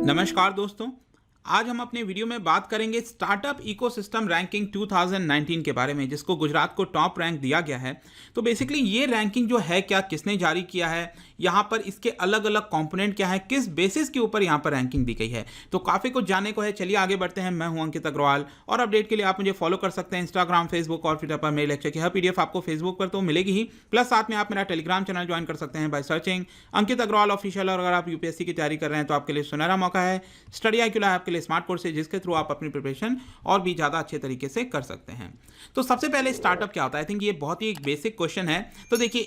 नमस्कार दोस्तों। आज हम अपने वीडियो में बात करेंगे स्टार्टअप इकोसिस्टम रैंकिंग 2019 के बारे में, जिसको गुजरात को टॉप रैंक दिया गया है। तो बेसिकली ये रैंकिंग जो है, क्या किसने जारी किया है, यहाँ पर इसके अलग अलग कंपोनेंट क्या है, किस बेसिस के ऊपर यहाँ पर रैंकिंग दी गई है, तो काफ़ी कुछ जानने को है। चलिए आगे बढ़ते हैं। मैं हूं अंकित अग्रवाल और अपडेट के लिए आप मुझे फॉलो कर सकते हैं इंस्टाग्राम, फेसबुक और ट्विटर पर। मेरे लेक्चर की हर पीडीएफ आपको फेसबुक पर तो मिलेगी ही, प्लस साथ में आप मेरा टेलीग्राम चैनल ज्वाइन कर सकते हैं by searching Ankit Agrawal official. और अगर आप यूपीएससी की तैयारी कर रहे हैं तो आपके लिए सुनहरा मौका है। स्टडी IQ लैब आपके लिए स्मार्ट कोर्स है, जिसके थ्रू आप अपनी प्रिपरेशन और भी ज़्यादा अच्छे तरीके से कर सकते हैं। तो सबसे पहले स्टार्टअप क्या होता है, आई थिंक ये बहुत ही एक बेसिक क्वेश्चन है। तो देखिए,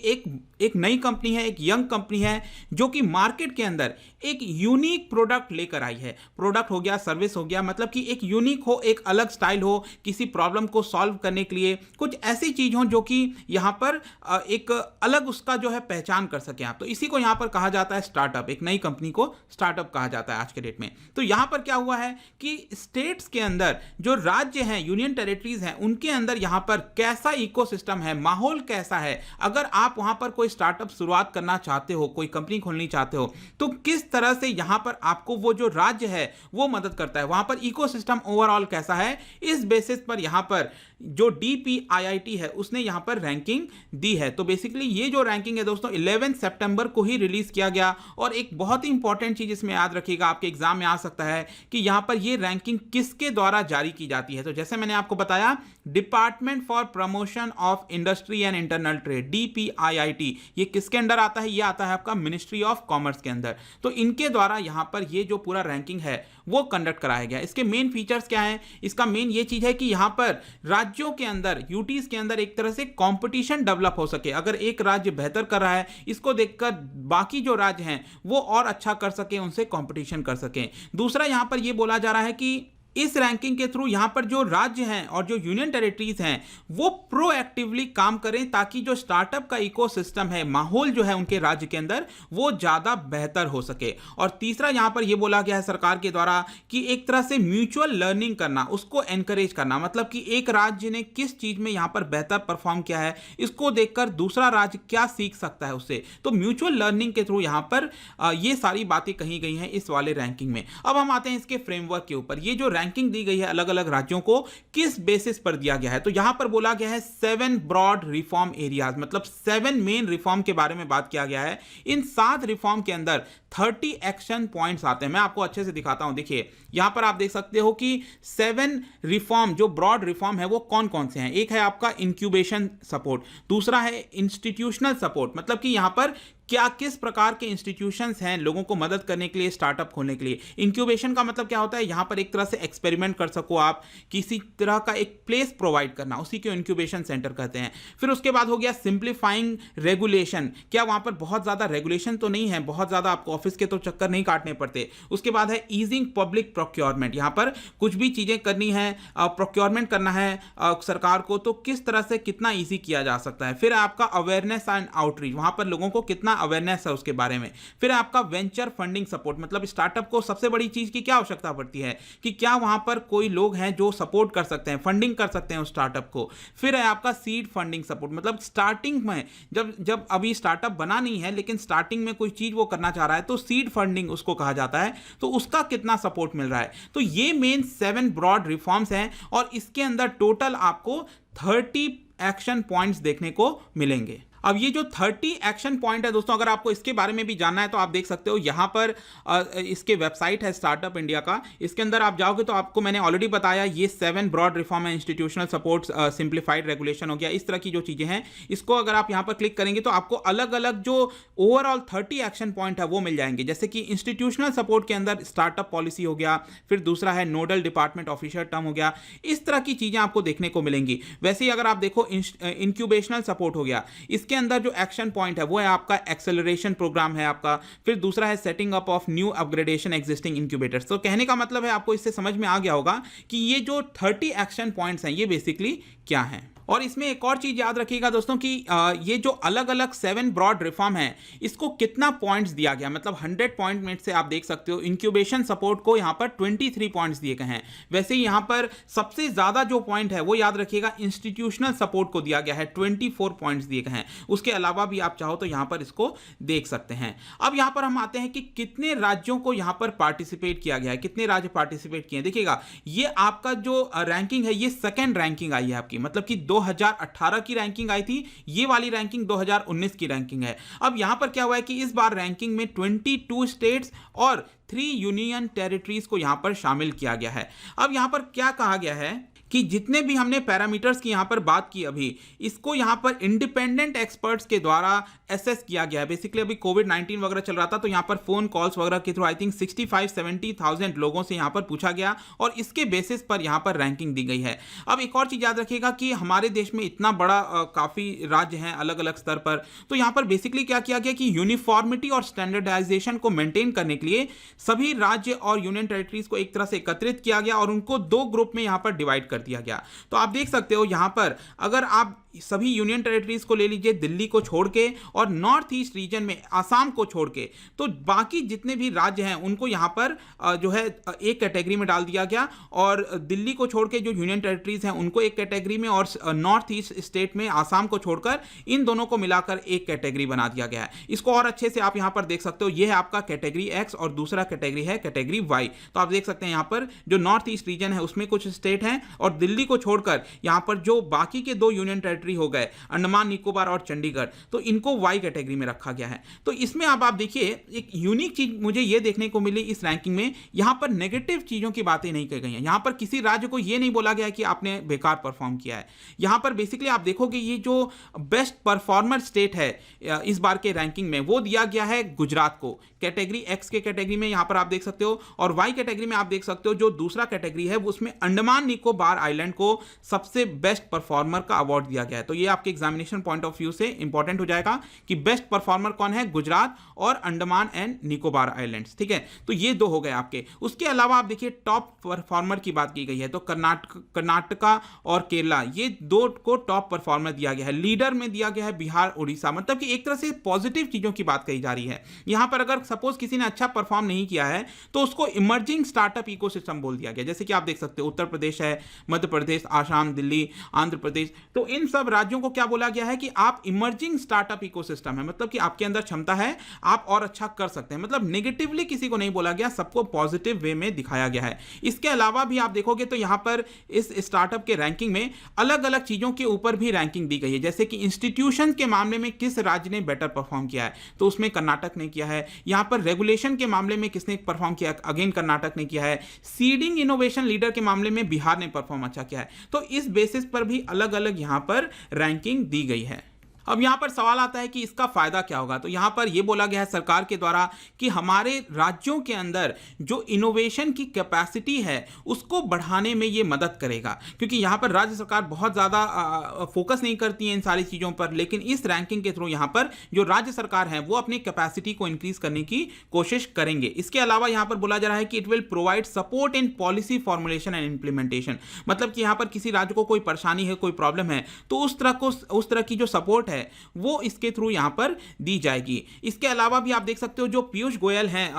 एक नई कंपनी है, एक यंग कंपनी है जो कि मार्केट के अंदर एक यूनिक प्रोडक्ट लेकर आई है। प्रोडक्ट हो गया, सर्विस हो गया, मतलब कि एक यूनिक हो, एक अलग स्टाइल हो, किसी प्रॉब्लम को सॉल्व करने के लिए कुछ ऐसी चीज हो जो कि यहां पर एक अलग उसका जो है पहचान कर सके आप। तो इसी को यहां पर कहा जाता है स्टार्टअप। एक नई कंपनी को स्टार्टअप कहा जाता है आज के डेट में। तो यहां पर क्या हुआ है कि स्टेट्स के अंदर जो राज्य हैं, यूनियन टेरिटरीज हैं, उनके अंदर यहां पर कैसा इकोसिस्टम है, माहौल कैसा है। अगर आप वहां पर कोई स्टार्टअप शुरुआत करना चाहते हो, कोई कंपनी खोलनी चाहते हो, तो किस तरह से यहां पर आपको वो जो राज्य है वो मदद करता है, वहां पर इकोसिस्टम ओवरऑल कैसा है, इस बेसिस पर यहां पर जो DPIIT है उसने यहां पर रैंकिंग दी है। तो बेसिकली ये जो रैंकिंग है दोस्तों 11 सितंबर को ही रिलीज किया गया। और एक बहुत ही इंपॉर्टेंट चीज इसमें याद रखिएगा, आपके एग्जाम में आ सकता है कि यहां पर ये रैंकिंग किसके द्वारा जारी की जाती है। तो जैसे मैंने आपको बताया, department for promotion of industry and internal trade, DPIIT, ये किसके अंडर आता है? ये आता है आपका मिनिस्ट्री ऑफ कॉमर्स के अंदर। तो इनके द्वारा यहां पर ये जो पूरा रैंकिंग है वो कंडक्ट कराया गया। इसके मेन फीचर्स क्या हैं? इसका मेन ये चीज है कि यहां पर राज्यों के अंदर, यूटीज के अंदर एक तरह से कंपटीशन डेवलप हो सके। अगर एक राज्य बेहतर कर रहा है, इसको देखकर बाकी जो राज्य हैं वो और अच्छा कर सके, उनसे कंपटीशन कर सके। दूसरा, यहां पर ये बोला जा रहा है कि इस रैंकिंग के थ्रू यहां पर जो राज्य हैं और जो यूनियन टेरिटरीज हैं वो प्रोएक्टिवली काम करें, ताकि जो स्टार्टअप का इकोसिस्टम है, माहौल जो है उनके राज्य के अंदर, वो ज्यादा बेहतर हो सके। और तीसरा, यहां पर यह बोला गया है सरकार के द्वारा कि एक तरह से म्यूचुअल लर्निंग करना, उसको एनकरेज करना, मतलब कि एक राज्य ने किस चीज में यहां पर बेहतर परफॉर्म किया है, इसको देखकर दूसरा राज्य क्या सीख सकता है उससे। तो म्यूचुअल लर्निंग के थ्रू यहां पर ये सारी बातें कही गई हैं इस वाले रैंकिंग में। अब हम आते हैं इसके फ्रेमवर्क के ऊपर। ये जो रैंकिंग दी गई है अलग अलग राज्यों को, किस बेसिस पर दिया गया है? तो यहां पर बोला गया है 7 ब्रॉड रिफॉर्म एरियाज, मतलब 7 मेन रिफॉर्म के बारे में बात किया गया है। इन 7 रिफॉर्म के अंदर 30 एक्शन पॉइंट्स आते हैं। मैं आपको अच्छे से दिखाता हूं। देखिए, यहां पर आप देख सकते हो कि 7 रिफॉर्म, जो ब्रॉड रिफॉर्म है वो कौन कौन से हैं। एक है आपका इंक्यूबेशन सपोर्ट, दूसरा है इंस्टीट्यूशनल सपोर्ट, मतलब कि यहां पर क्या किस प्रकार के इंस्टीट्यूशंस हैं लोगों को मदद करने के लिए, स्टार्टअप खोलने के लिए। इंक्यूबेशन का मतलब क्या होता है? यहां पर एक तरह से एक्सपेरिमेंट कर सको आप, किसी तरह का एक प्लेस प्रोवाइड करना, उसी को इंक्यूबेशन सेंटर कहते हैं। फिर उसके बाद हो गया सिंप्लीफाइंग रेगुलेशन। क्या वहां पर बहुत ज्यादा रेगुलेशन तो नहीं है, बहुत ज्यादा आपको ऑफिस के तो चक्कर नहीं काटने पड़ते। उसके बाद है ईजिंग पब्लिक प्रोक्योरमेंट। यहां पर कुछ भी चीजें करनी है, प्रोक्योरमेंट करना है सरकार को, तो किस तरह से कितना ईजी किया जा सकता है। फिर आपका अवेयरनेस एंड आउटरीच, वहां पर लोगों को कितना अवेयरनेस है उसके बारे में। फिर आपका वेंचर फंडिंग सपोर्ट, मतलब स्टार्टअप को सबसे बड़ी चीज की क्या आवश्यकता पड़ती है कि क्या वहां पर कोई लोग हैं जो सपोर्ट कर सकते हैं, फंडिंग कर सकते हैं उस स्टार्टअप को। फिर है आपका सीड फंडिंग सपोर्ट, मतलब स्टार्टिंग में जब अभी स्टार्टअप बना नहीं है लेकिन स्टार्टिंग में कोई चीज वो करना चाह रहा है, तो सीड फंडिंग उसको कहा जाता है। तो उसका कितना सपोर्ट मिल रहा है। तो ये मेन 7 ब्रॉड रिफॉर्म्स हैं और इसके अंदर टोटल आपको 30 एक्शन पॉइंट्स देखने को मिलेंगे। अब ये जो 30 एक्शन पॉइंट है दोस्तों, अगर आपको इसके बारे में भी जानना है तो आप देख सकते हो, यहां पर इसके वेबसाइट है स्टार्टअप इंडिया का। इसके अंदर आप जाओगे तो आपको मैंने ऑलरेडी बताया, ये 7 ब्रॉड रिफॉर्म है, इंस्टीट्यूशनल सपोर्ट, सिंप्लीफाइड रेगुलेशन हो गया, इस तरह की जो चीजें हैं, इसको अगर आप यहां पर क्लिक करेंगे तो आपको अलग अलग जो ओवरऑल 30 एक्शन पॉइंट है वो मिल जाएंगे। जैसे कि इंस्टीट्यूशनल सपोर्ट के अंदर स्टार्टअप पॉलिसी हो गया, फिर दूसरा है नोडल डिपार्टमेंट ऑफिसर टर्म हो गया, इस तरह की चीजें आपको देखने को मिलेंगी। वैसे ही अगर आप देखो इंक्यूबेशनल सपोर्ट हो गया, इसके अंदर जो एक्शन पॉइंट है वो है आपका एक्सेलरेशन प्रोग्राम है आपका। फिर दूसरा है setting up of new upgradation existing incubators. तो कहने का मतलब है, आपको इससे समझ में आ गया होगा कि ये जो 30 एक्शन पॉइंट्स हैं ये बेसिकली क्या हैं। और इसमें एक और चीज याद रखिएगा दोस्तों कि ये जो अलग अलग 7 ब्रॉड रिफॉर्म है, इसको कितना पॉइंट्स दिया गया, मतलब 100 पॉइंट में से आप देख सकते हो इंक्यूबेशन सपोर्ट को यहां पर 23 पॉइंट्स दिए गए हैं। वैसे ही यहां पर सबसे ज्यादा जो पॉइंट है वो याद रखिएगा इंस्टीट्यूशनल सपोर्ट को दिया गया है, 24 पॉइंट्स दिए गए हैं। उसके अलावा भी आप चाहो तो यहां पर इसको देख सकते हैं। अब यहां पर हम आते हैं कि कितने राज्यों को यहां पर पार्टिसिपेट किया गया है, कितने राज्य पार्टिसिपेट किए। देखिएगा ये आपका जो रैंकिंग है ये सेकेंड रैंकिंग आई है आपकी, मतलब कि 2018 की रैंकिंग आई थी, ये वाली रैंकिंग 2019 की रैंकिंग है। अब यहां पर क्या हुआ है कि इस बार रैंकिंग में 22 स्टेट्स और 3 यूनियन टेरिटरीज को यहां पर शामिल किया गया है। अब यहां पर क्या कहा गया है कि जितने भी हमने पैरामीटर्स की यहां पर बात की अभी, इसको यहां पर इंडिपेंडेंट एक्सपर्ट्स के द्वारा एसेस किया गया है। बेसिकली अभी कोविड-19 वगैरह चल रहा था, तो यहां पर फोन कॉल्स वगैरह के थ्रू आई थिंक 65-70,000 लोगों से यहां पर पूछा गया और इसके बेसिस पर यहां पर रैंकिंग दी गई है। अब एक और चीज याद रखिएगा कि हमारे देश में इतना बड़ा काफी राज्य हैं अलग अलग स्तर पर, तो यहां पर बेसिकली क्या किया गया कि यूनिफॉर्मिटी और स्टैंडर्डाइजेशन को मेंटेन करने के लिए सभी राज्य और यूनियन टेरिटरीज को एक तरह से एकत्रित किया गया और उनको 2 ग्रुप में यहां पर डिवाइड कर दिया गया। तो आप देख सकते हो यहां पर अगर आप सभी यूनियन टेरिटरीज को ले लीजिए, दिल्ली को छोड़ के और नॉर्थ ईस्ट रीजन में आसाम को छोड़ के, तो बाकी जितने भी राज्य हैं उनको यहां पर जो है एक कैटेगरी में डाल दिया गया और दिल्ली को छोड़ के जो यूनियन टेरिटरीज हैं उनको एक कैटेगरी में और नॉर्थ ईस्ट स्टेट में आसाम को छोड़कर इन दोनों को मिलाकर एक कैटेगरी बना दिया गया है। इसको और अच्छे से आप यहां पर देख सकते हो, यह है आपका कैटेगरी एक्स और दूसरा कैटेगरी है कैटेगरी वाई। तो आप देख सकते हैं यहां पर जो नॉर्थ ईस्ट रीजन है उसमें कुछ स्टेट हैं और दिल्ली को छोड़कर यहां पर जो बाकी के 2 यूनियन टेरिटरी हो गए, अंडमान निकोबार और चंडीगढ़, तो इनको वाई कैटेगरी में रखा गया है। तो इसमें अब आप देखिए एक यूनिक चीज मुझे यह देखने को मिली इस रैंकिंग में, यहां पर नेगेटिव चीजों की बातें नहीं की गई हैं। यहां पर किसी राज्य को यह नहीं बोला गया कि आपने बेकार परफॉर्म किया है। यहां पर बेसिकली आप देखोगे ये जो बेस्ट परफॉर्मर स्टेट है इस बार के रैंकिंग में वो दिया गया है गुजरात को, कैटेगरी एक्स के कैटेगरी में यहां पर आप देख सकते हो, और वाई कैटेगरी में आप देख सकते हो जो दूसरा कैटेगरी है उसमें अंडमान निकोबार आइलैंड को सबसे बेस्ट परफॉर्मर का अवार्ड दिया गया है। तो ये आपके एग्जामिनेशन पॉइंट ऑफ व्यू से इंपॉर्टेंट हो जाएगा कि बेस्ट परफॉर्मर कौन है, गुजरात और अंडमान एंड निकोबार आइलैंड्स। ठीक है, तो ये 2 हो गए आपके। उसके अलावा आप देखिए टॉप परफॉर्मर की बात की गई है, तो कर्नाटका और केरला ये 2 को टॉप परफॉर्मर दिया गया है। लीडर में दिया गया है बिहार, उड़ीसा, मतलब कि एक तरह से पॉजिटिव चीजों की बात कही जा रही है। यहां पर अगर सपोज किसी ने अच्छा परफॉर्म नहीं किया है तो उसको इमर्जिंग स्टार्टअप इकोसिस्टम बोल दिया गया। जैसे कि आप देख सकते हो उत्तर प्रदेश है, मध्य प्रदेश, आसाम, दिल्ली, आंध्र प्रदेश, तो इन सब राज्यों को क्या बोला गया है कि आप इमर्जिंग स्टार्टअप इकोसिस्टम है, मतलब कि आपके अंदर क्षमता है, आप और अच्छा कर सकते हैं। मतलब नेगेटिवली किसी को नहीं बोला गया, सबको पॉजिटिव वे में दिखाया गया है। इसके अलावा भी आप देखोगे तो यहां पर इस स्टार्टअप के रैंकिंग में अलग अलग चीजों के ऊपर भी रैंकिंग दी गई है, जैसे कि इंस्टीट्यूशन के मामले में किस राज्य ने बेटर परफॉर्म किया है, तो उसमें कर्नाटक ने किया है। यहां पर रेगुलेशन के मामले में किसने परफॉर्म किया, अगेन कर्नाटक ने किया है। सीडिंग इनोवेशन लीडर के मामले में बिहार ने परफॉर्म अच्छा किया है। तो इस बेसिस पर भी अलग अलग यहां पर रैंकिंग दी गई है। अब यहां पर सवाल आता है कि इसका फायदा क्या होगा, तो यहां पर यह बोला गया है सरकार के द्वारा कि हमारे राज्यों के अंदर जो इनोवेशन की कैपेसिटी है उसको बढ़ाने में यह मदद करेगा, क्योंकि यहां पर राज्य सरकार बहुत ज्यादा फोकस नहीं करती है इन सारी चीजों पर, लेकिन इस रैंकिंग के थ्रू यहां पर जो राज्य सरकार है वो अपनी कैपेसिटी को इंक्रीज करने की कोशिश करेंगे। इसके अलावा यहां पर बोला जा रहा है कि it will provide support in policy formulation and implementation, मतलब कि यहां पर किसी राज्य को कोई परेशानी है, कोई प्रॉब्लम है, तो उस तरह की जो सपोर्ट है वो इसके थ्रू यहां पर दी जाएगी। इसके अलावा भी आप देख सकते हो जो पीयूष गोयल हैं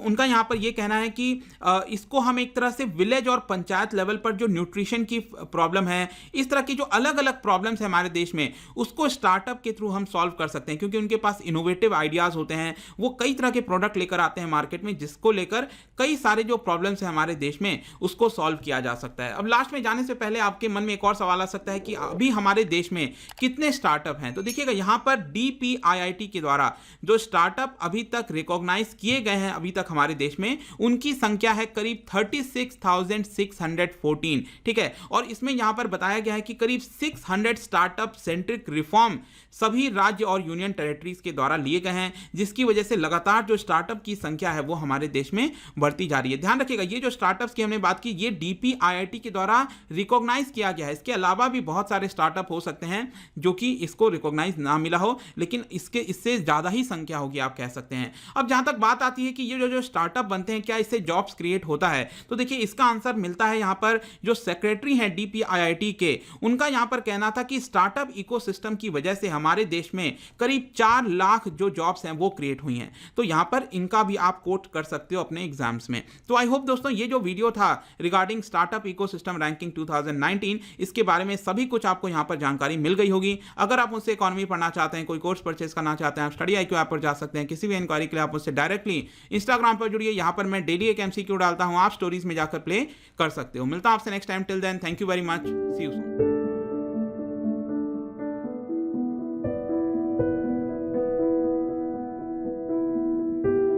उनका यहां पर यह कहना है कि इसको हम एक तरह से विलेज और पंचायत लेवल पर जो न्यूट्रिशन की प्रॉब्लम है, इस तरह की जो अलग अलग प्रॉब्लम्स है हमारे देश में, उसको स्टार्टअप के थ्रू हम सॉल्व कर सकते हैं, क्योंकि उनके पास इनोवेटिव आइडियाज होते हैं, वो कई तरह के प्रोडक्ट लेकर आते हैं मार्केट में, जिसको लेकर कई सारे जो प्रॉब्लम्स है हमारे देश में उसको सॉल्व किया जा सकता है। अब लास्ट में जाने से पहले आपके मन में एक और सवाल आ सकता है कि अभी हमारे देश में कितने स्टार्टअप हैं, तो देखिएगा यहां पर DPIIT के द्वारा जो स्टार्टअप अभी तक रिकॉग्नाइज किए गए हैं अभी तक हमारे देश में, उनकी संख्या है करीब 36,614। ठीक है, और इसमें यहां पर बताया गया है कि करीब 600 स्टार्टअप सेंट्रिक रिफॉर्म सभी राज्य और यूनियन टेरिटरीज के द्वारा लिए गए हैं, जिसकी वजह से लगातार जो स्टार्टअप की संख्या है वो हमारे देश में बढ़ती जा रही है। ध्यान रखिएगा ये जो स्टार्टअप्स की हमने बात की ये DPIIT के द्वारा रिकॉग्नाइज किया गया है। इसके अलावा भी बहुत सारे स्टार्टअप हो सकते हैं जो कि इसको रिकॉग्नाइज ना मिला हो, लेकिन इससे ज़्यादा ही संख्या होगी, आप कह सकते हैं। अब जहाँ तक बात आती है कि ये जो स्टार्टअप बनते हैं, क्या इससे जॉब्स क्रिएट होता है, तो देखिए इसका आंसर मिलता है यहाँ पर जो सेक्रेटरी हैं DPIIT के, उनका यहाँ पर कहना था कि स्टार्टअप इकोसिस्टम की वजह से हमारे देश में करीब 4 लाख जो जॉब्स हैं वो क्रिएट हुई हैं। तो यहाँ पर इनका भी आप कोट कर सकते हो अपने एग्जाम्स में। तो आई होप दोस्तों ये जो वीडियो था रिगार्डिंग स्टार्टअप इकोसिस्टम रैंकिंग 2019, इसके बारे में सभी कुछ आपको यहाँ पर जानकारी मिल गई होगी। अगर आप मुझसे इकोनॉमी पढ़ना चाहते हैं, कोई कोर्स परचेस करना चाहते हैं, आप स्टडी IQ ऐप पर जा सकते हैं। किसी भी इंक्वायरी के लिए आप मुझसे डायरेक्टली इंस्टाग्राम पर जुड़िए, यहाँ पर मैं डेली एक MCQ डालता हूँ, आप स्टोरीज में जाकर प्ले कर सकते हो। मिलता हूं आपसे next time, till then thank you very much, see you soon.